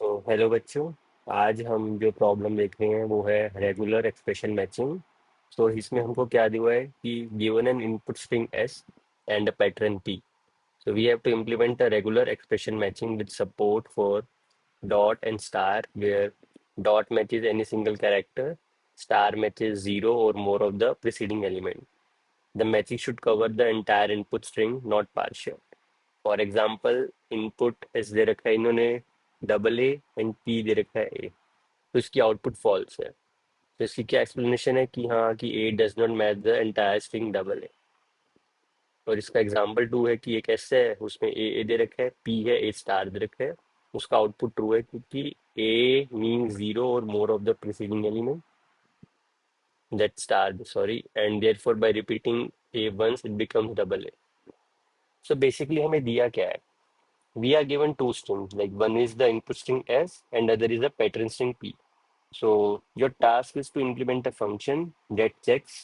Hello बच्चों। आज हम जो प्रॉब्लम देख रहे हैं वो है रेगुलर एक्सप्रेशन मैचिंग। इसमें हमको क्या दिया है कि given an input string S and a pattern P. We have to implement a regular expression matching with support for dot and star, where dot matches any single character, star matches zero or more of the preceding element. The matching should cover the entire input string, not partial. For example input S दे रखा है इन्होंने double A and P दे रखा है ए, तो इसकी output false है। तो इसकी क्या एक्सप्लेनेशन है कि हाँ कि A does not match the entire string double A. और इसका एग्जाम्पल टू है कि एक एस है उसमें ए दे रखा है, पी है, ए स्टार दे रखा है, उसका आउटपुट ट्रू है क्योंकि ए मीन जीरो और more of the preceding element that star sorry, and therefore by repeating a once it becomes double a. Basically हमें दिया क्या है, we are given two strings, like one is the input string s and other is the pattern string p. So your task is to implement a function that checks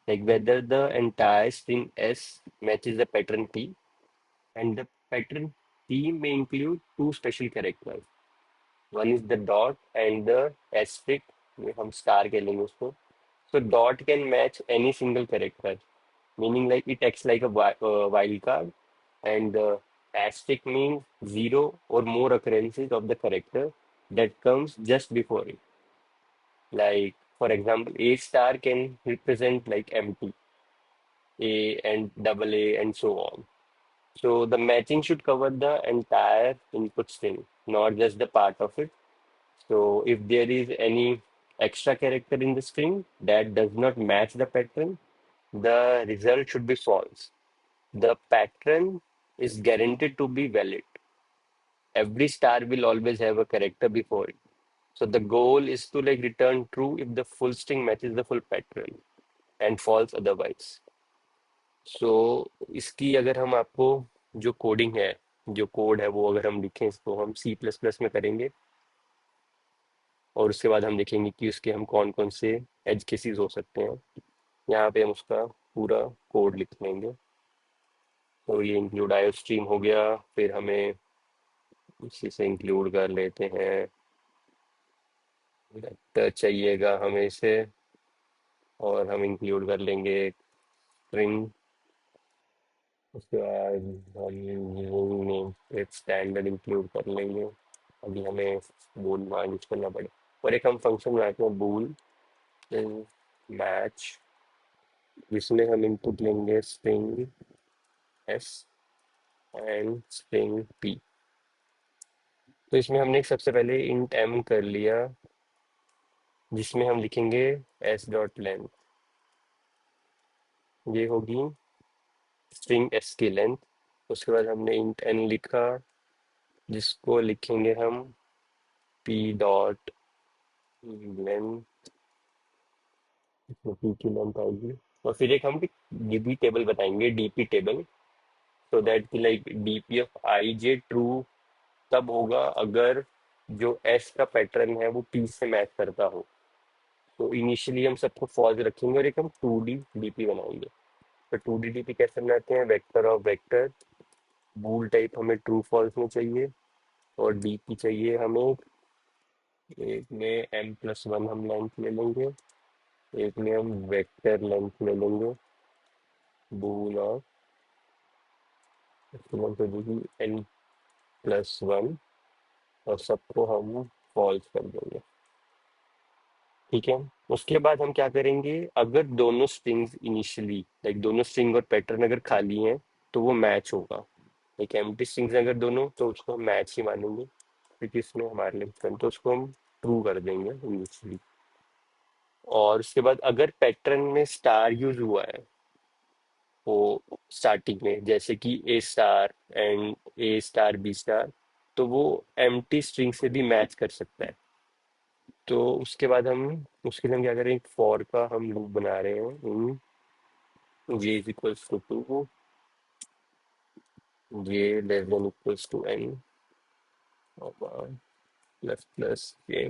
like whether the entire string s matches the pattern p, and the pattern p may include two special characters. One is the dot and the asterisk, हम star कहेंगे उसको. So dot can match any single character, meaning like it acts like a wild card, and asterisk means zero or more occurrences of the character that comes just before it. Like for example, A star can represent like empty, A and double A and so on. So the matching should cover the entire input string, not just the part of it. So if there is any extra character in the string that does not match the pattern, the result should be false. The pattern is guaranteed to be valid. Every star will always have a character before it. So the goal is to like return true if the full string matches the full pattern and false otherwise. So इसकी अगर हम आपको जो coding है, जो code है वो अगर हम लिखें इसको हम सी प्लस प्लस में करेंगे, और उसके बाद हम देखेंगे कि उसके हम कौन कौन से एज केसेस हो सकते हैं। यहाँ पे हम उसका पूरा कोड लिख लेंगे। तो ये इंक्लूड आयो स्ट्रीम हो गया, फिर हमें इसी से इंक्लूड कर लेते हैं वेक्टर चाहिएगा हमें इसे, और हम इंक्लूड कर लेंगे स्ट्रिंग। उसके बाद हम एक स्टैंडर्ड इंक्लूड कर लेंगे। अभी हमें बूल मान यूज करना पड़े, और एक हम फंक्शन बनाते हैं बूल मैच, जिसमें हम इनपुट लेंगे string S and string P. तो इसमें हमने सबसे पहले इंट एम कर लिया, जिसमें हम लिखेंगे एस डॉट लेंथ, ये होगी स्ट्रिंग एस की लेंथ। उसके बाद हमने इंट एन लिखा, जिसको लिखेंगे हम पी डॉट लेंथ, इसमें पी की लेंथ आएगी। और फिर एक हम डीपी टेबल बताएंगे, डीपी टेबल, सो दैट की like DP of I J true तब होगा अगर जो एस का पैटर्न है वो पी से मैच करता हो। तो इनिशियली हम सबको फॉल्स रखेंगे और एक हम टू डी डीपी बनाएंगे। तो टू डी डीपी कैसे बनाते हैं, vector of vector, bool type हमें ट्रू फॉल्स में चाहिए, और डीपी चाहिए हमें एक में एम प्लस वन हम लेंथ ले लेंगे, एक में हम वेक्टर लेंथ ले लेंगे बूल ऑफ, लेंथ हो जाएगी एन प्लस वन, और सबको हम फॉल्स कर देंगे। ठीक है। उसके बाद हम क्या करेंगे, अगर दोनों स्ट्रिंग्स इनिशियली लाइक दोनों स्ट्रिंग और पैटर्न अगर खाली हैं तो वो मैच होगा। एक एम्प्टी स्ट्रिंग्स अगर दोनों, तो उसको हम मैच ही मानेंगे, क्योंकि इसमें हमारे लिए तो उसको हम ट्रू कर देंगे इनिशियली। और उसके बाद अगर पैटर्न में स्टार यूज हुआ है वो स्टार्टिंग में, जैसे कि A star and A star B star, तो वो एम्प्टी स्ट्रिंग से भी मैच कर सकता है। तो उसके बाद हम उसके लिए हम क्या करें, एक फॉर का हम लूप बना रहे हैं int J is equals to two, J less than equals to N plus plus K,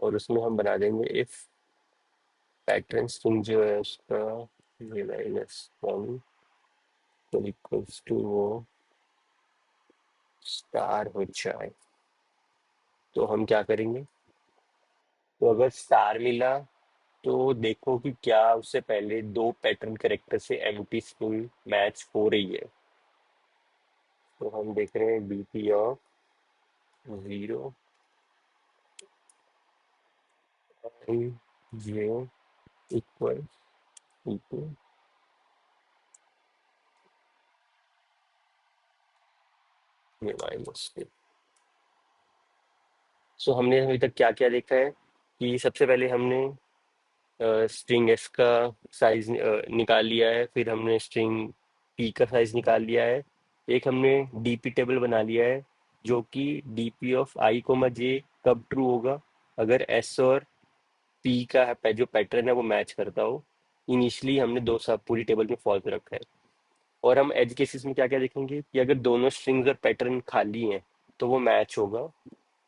और उसमें हम बना देंगे इफ पैटर्न स्ट्रिंग जो है उसका ये माइनस वन तो इक्वल्स टू वो स्टार हो जाए। तो हम क्या करेंगे, तो अगर स्टार मिला तो देखो कि क्या उससे पहले दो पैटर्न करेक्टर से एम्प्टी स्ट्रिंग मैच हो रही है। तो हम देख रहे हैं DP of 0 J equal to ये माइनस। सो हमने अभी तक क्या क्या देखा है कि सबसे पहले हमने स्ट्रिंग एस का साइज निकाल लिया है, फिर हमने स्ट्रिंग पी का साइज निकाल लिया है, एक हमने डीपी टेबल बना लिया है जो कि डीपी ऑफ आई कोमा जे कब ट्रू होगा, अगर एस और पी का जो पैटर्न है वो मैच करता हो। इनिशियली हमने दो सब पूरी टेबल में फॉल्स रखा है। और हम एज केसेस में क्या क्या देखेंगे कि अगर दोनों स्ट्रिंग्स और पैटर्न खाली हैं तो वो मैच होगा।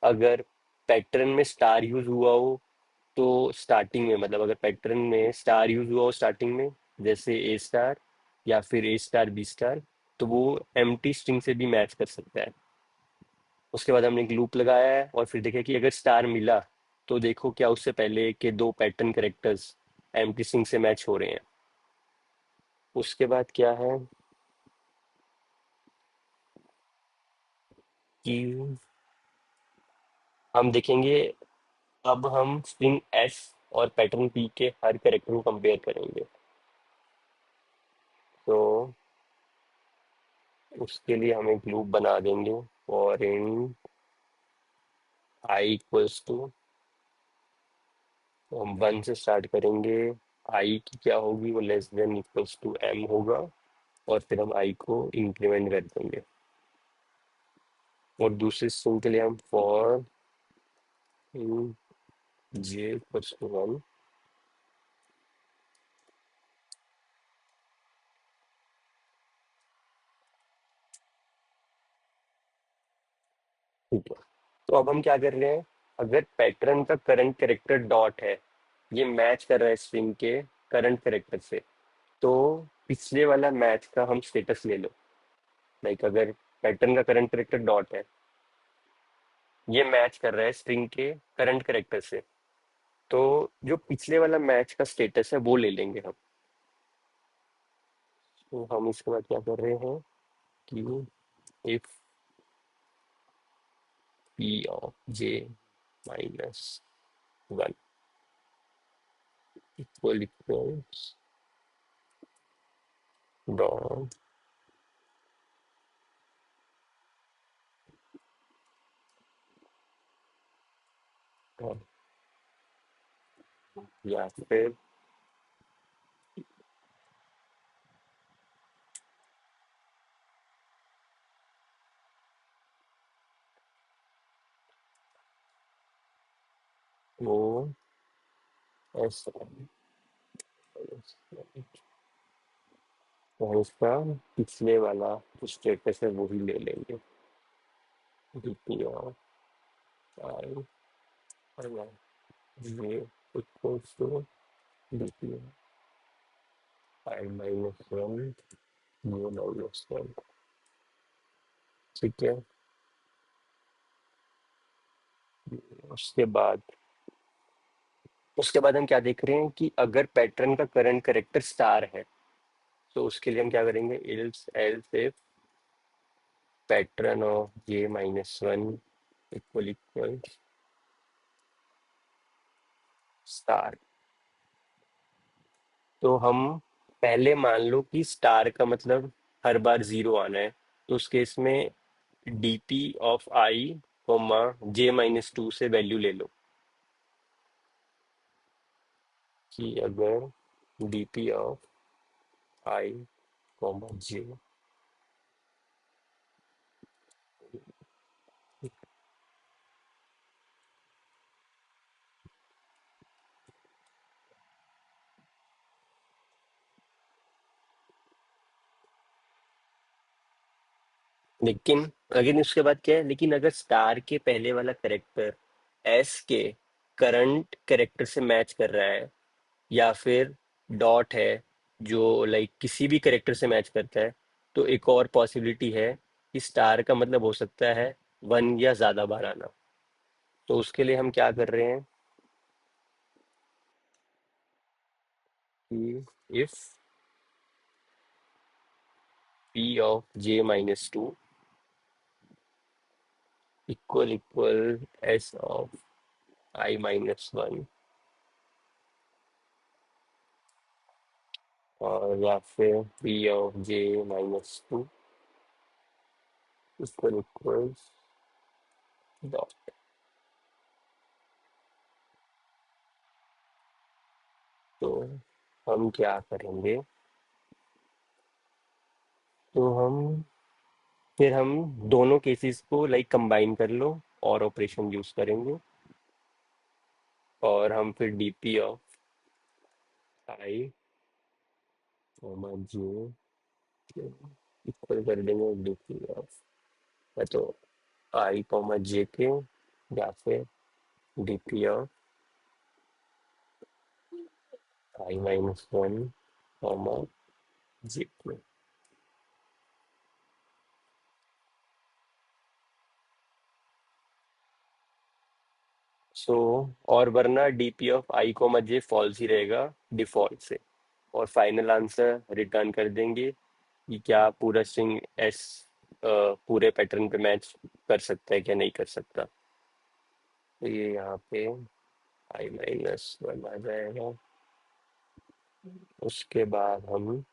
अगर पैटर्न में स्टार यूज हुआ हो तो स्टार्टिंग में, मतलब अगर पैटर्न में स्टार यूज हुआ हो स्टार्टिंग में, जैसे ए स्टार या फिर ए स्टार बी स्टार, तो वो एम्प्टी स्ट्रिंग से भी मैच कर सकता है। उसके बाद हमने एक लूप लगाया है और फिर देखा कि अगर स्टार मिला तो देखो क्या उससे पहले के दो पैटर्न करेक्टर्स एम्प्टी स्ट्रिंग से मैच हो रहे हैं। उसके बाद क्या है कि हम देखेंगे, अब हम स्ट्रिंग एस और पैटर्न पी के हर करेक्टर को कंपेयर करेंगे। तो उसके लिए हम एक लूप बना देंगे for int I equals to, तो हम 1 से स्टार्ट करेंगे। आई की क्या होगी, वो less than equals to M होगा, और फिर हम आई को इंक्रीमेंट कर देंगे। और दूसरे स्ट्रिंग के लिए हम for int J equals to 1। ठीक है। तो अब हम क्या कर रहे हैं, अगर पैटर्न का करंट कैरेक्टर डॉट है, ये मैच कर रहा है स्ट्रिंग के करंट कैरेक्टर से, तो पिछले वाला मैच का हम स्टेटस ले लो। लाइक अगर पैटर्न का करंट कैरेक्टर डॉट है, ये मैच कर रहा है स्ट्रिंग के करंट कैरेक्टर से, तो जो पिछले वाला मैच का स्टेटस है वो ले लेंगे हम। तो हम इसके बाद क्या कर रहे हैं कि if P of J minus 1 equals dot, या फिर वो ऐसा, तो इसका पिछले वाला जो स्टेटस है वो ही ले लेंगे। डीपी ऑफ आई ये equals to DP I minus 1 ये माइनस 1। ठीक है। उसके बाद उसके बाद हम क्या देख रहे हैं कि अगर पैटर्न का करंट करेक्टर स्टार है, तो उसके लिए हम क्या करेंगे, else else if pattern of J minus 1 equal star. तो हम पहले मान लो कि स्टार का मतलब हर बार जीरो आना है, तो उस केस में DP of I coma J minus 2 से वैल्यू ले लो कि अगर डीपी ऑफ आई कोमा जे, लेकिन अगेन उसके बाद क्या है, लेकिन अगर स्टार के पहले वाला करेक्टर एस के करंट करेक्टर से मैच कर रहा है, या फिर डॉट है जो लाइक किसी भी करेक्टर से मैच करता है, तो एक और पॉसिबिलिटी है कि स्टार का मतलब हो सकता है 1 या ज्यादा बार आना। तो उसके लिए हम क्या कर रहे हैं कि if p of j minus two equal s of I minus one, और या फिर p of j minus two equal dot. तो हम क्या करेंगे, तो हम दोनों केसेस को लाइक कंबाइन कर लो और ऑपरेशन यूज करेंगे, और हम फिर dp of I J equal कर देंगे dp ऑफ, या तो I जे के, या फिर dp of I minus one J K. So और वरना dp of I J false ही रहेगा डिफॉल्ट से, और फाइनल आंसर रिटर्न कर देंगे कि क्या पूरा स्ट्रिंग एस पूरे पैटर्न पे मैच कर सकता है क्या नहीं कर सकता। तो ये यहाँ पे आई माइनस वन आ जाएगा। उसके बाद हम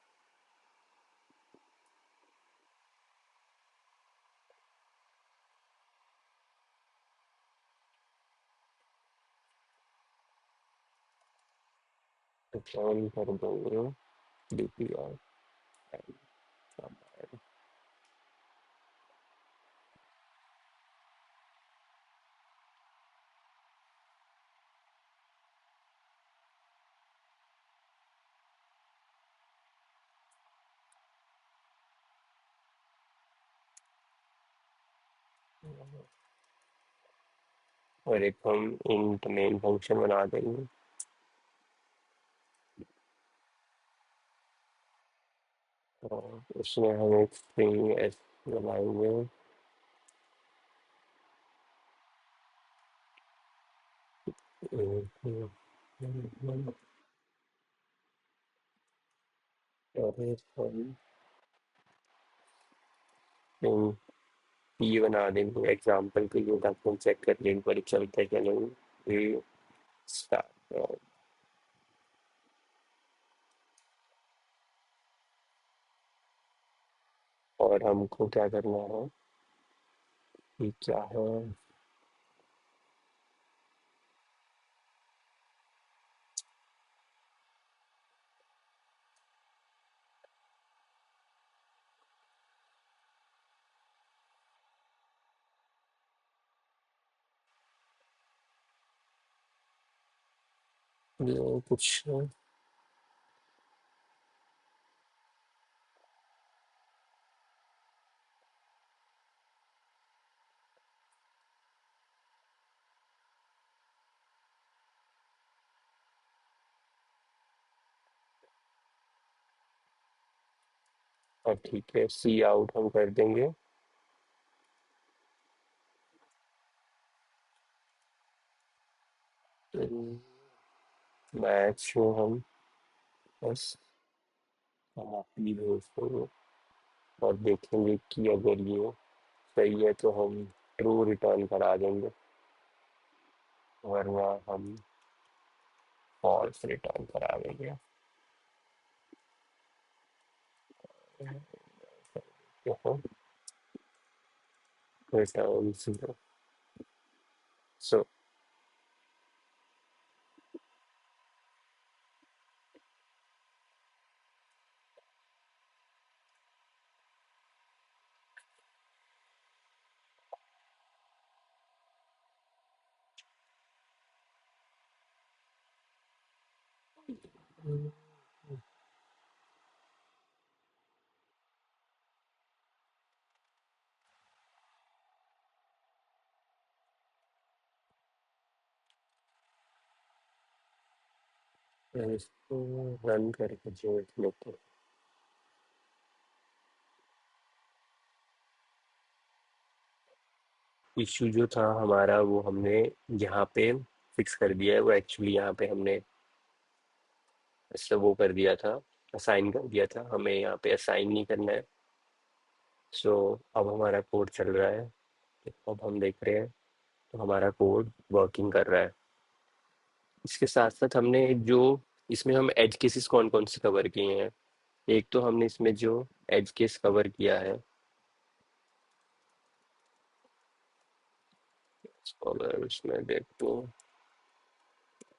रिटर्न कर देंगे डीपी और एक हम इंट मेन फंक्शन बना देंगे, और उसमें हम एक स्ट्रिंग एस बनाएंगे। और एक हम string p बना देंगे एग्जाम्पल के लिए, ताकि हम चेक कर लें पर चलता है क्या नहीं। ये स्टार्ट, और हमको क्या करना है कि क्या है, ये कुछ और ठीक है सी आउट हम कर देंगे। मैच में हम बस पी भेज देंगे, और देखेंगे कि अगर ये सही है तो हम ट्रू रिटर्न करा देंगे, वरना हम फॉल्स रिटर्न करा देंगे। Return zero. सो इसको रन करके देख लेते हैं। इशू जो था हमारा वो हमने यहाँ पे फिक्स कर दिया है। वो एक्चुअली यहाँ पे हमने ऐसा वो कर दिया था, असाइन कर दिया था, हमें यहाँ पे असाइन नहीं करना है। सो अब हमारा कोड चल रहा है, तो अब हम देख रहे हैं तो हमारा कोड वर्किंग कर रहा है। इसके साथ साथ हमने जो इसमें हम एज केसेस कौन कौन से कवर किए हैं। एक तो हमने इसमें जो एज केस कवर किया है, इसको अगर इसमें देखो,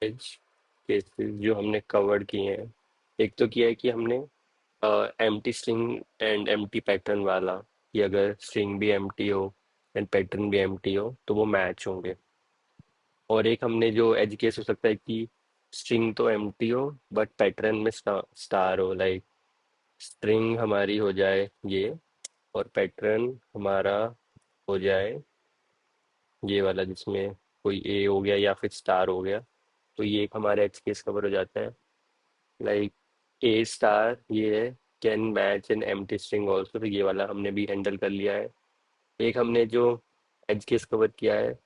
एज केसेस जो हमने कवर किए हैं, एक तो किया है कि हमने empty string and empty pattern वाला, कि अगर स्ट्रिंग भी एम्प्टी हो एंड पैटर्न भी एम्प्टी हो तो वो मैच होंगे। और एक हमने जो एज केस हो सकता है कि स्ट्रिंग तो एम्प्टी हो बट पैटर्न में स्टार हो, लाइक स्ट्रिंग हमारी हो जाए ये और पैटर्न हमारा हो जाए ये वाला जिसमें कोई ए हो गया या फिर स्टार हो गया। तो ये एक हमारा एज केस कवर हो जाता है। लाइक ए स्टार ये है, can match an empty string also, तो ये वाला हमने भी हैंडल कर लिया है। एक हमने जो एज केस कवर किया है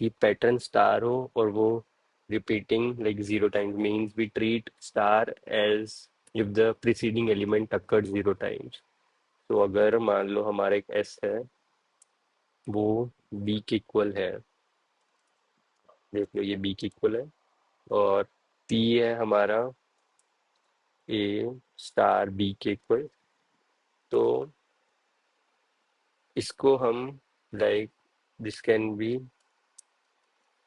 कि पैटर्न स्टार हो और वो repeating like zero times, means we treat star as if the preceding element occurred zero times. तो अगर मान लो हमारा एक एस है, वो बी के इक्वल है, देख लो ये बी के इक्वल है, और पी है हमारा ए स्टार बी के इक्वल, तो इसको हम like this can be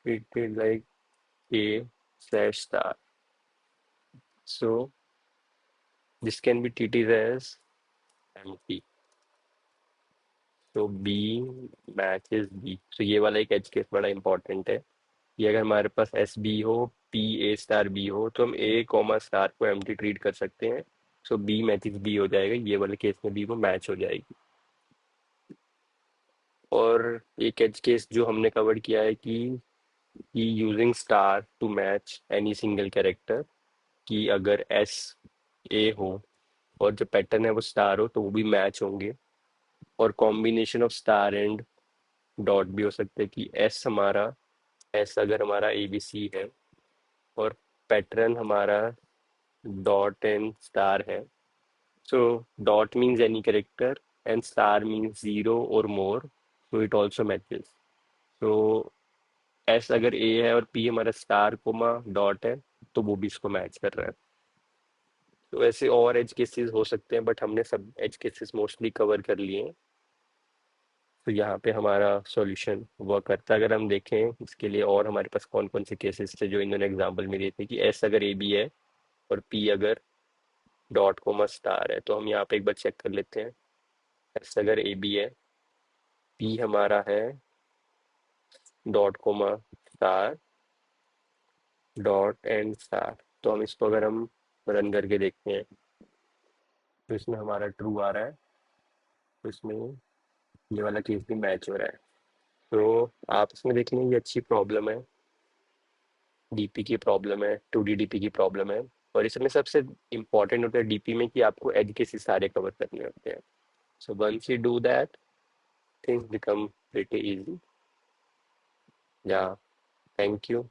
treated like a slash star. So this can be treated as empty. So B matches B. So ये वाला एक एज केस बड़ा इंपॉर्टेंट है कि अगर हमारे पास एस बी हो, पी ए स्टार बी हो, तो हम ए कॉमा स्टार को एम्प्टी ट्रीट कर सकते हैं। सो बी मैचेस बी हो जाएगा, ये वाले केस में बी वो मैच हो जाएगी। और एक एज केस जो हमने कवर किया है कि using star to match any single character, कि अगर एस ए हो और जो पैटर्न है वो स्टार हो तो वो भी मैच होंगे। और combination of star and dot भी हो सकते हैं कि एस हमारा, एस अगर हमारा ए बी सी है और पैटर्न हमारा डॉट एंड स्टार है, so dot means any character and star means zero और more, so it also matches. So S अगर ए है और पी हमारा स्टार कोमा डॉट है तो वो भी इसको मैच कर रहा है। तो ऐसे और एज केसेस हो सकते हैं बट हमने सब एज केसेस मोस्टली कवर कर लिए हैं। तो यहाँ पे हमारा सॉल्यूशन वर्क करता है। अगर हम देखें इसके लिए और हमारे पास कौन कौन से केसेस थे जो इन्होंने एग्जांपल में दिए थे कि एस अगर ए बी है और पी अगर डॉट कोमा स्टार है, तो हम यहाँ पे एक बार चेक कर लेते हैं। एस अगर ए बी है, पी हमारा है dot comma star dot and star, तो हम इसको अगर हम रन करके देखते हैं तो इसमें हमारा ट्रू आ रहा है। तो इसमें ये वाला केस भी मैच हो रहा है। तो आप इसमें देख लें, ये अच्छी प्रॉब्लम है, डीपी की प्रॉब्लम है, 2D डीपी की प्रॉब्लम है। और इसमें सबसे इम्पोर्टेंट होता है डीपी में कि आपको एज केसेस सारे कवर करने होते हैं। So once you do that, things become pretty easy. Yeah, thank you.